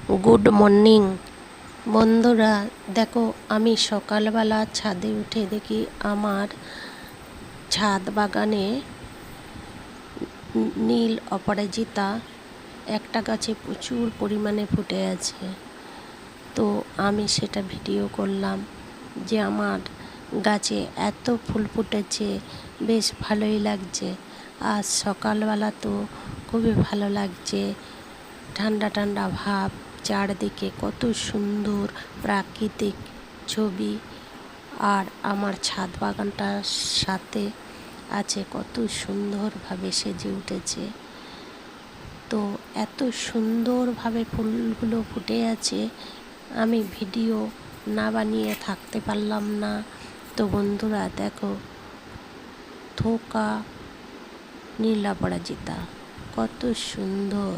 Good morning বন্ধুরা। দেখো, আমি সকালবেলা ছাদে উঠে দেখি আমার ছাদ বাগানে নীল অপরাজিতা একটা গাছে প্রচুর পরিমাণে ফুটে আছে। তো আমি সেটা ভিডিও করলাম যে আমার গাছে এত ফুল ফুটেছে, বেশ ভালোই লাগছে। আর সকালবেলা তো খুবই ভালো লাগছে, ঠান্ডা ঠান্ডা ভাব, চারদিকে কত সুন্দর প্রাকৃতিক ছবি। আর আমার ছাদ বাগানটার সাথে আছে কত সুন্দরভাবে সেজে উঠেছে। তো এত সুন্দরভাবে ফুলগুলো ফুটে আছে, আমি ভিডিও না বানিয়ে থাকতে পারলাম না। তো বন্ধুরা দেখো, থোকা নীল অপরাজিতা কত সুন্দর।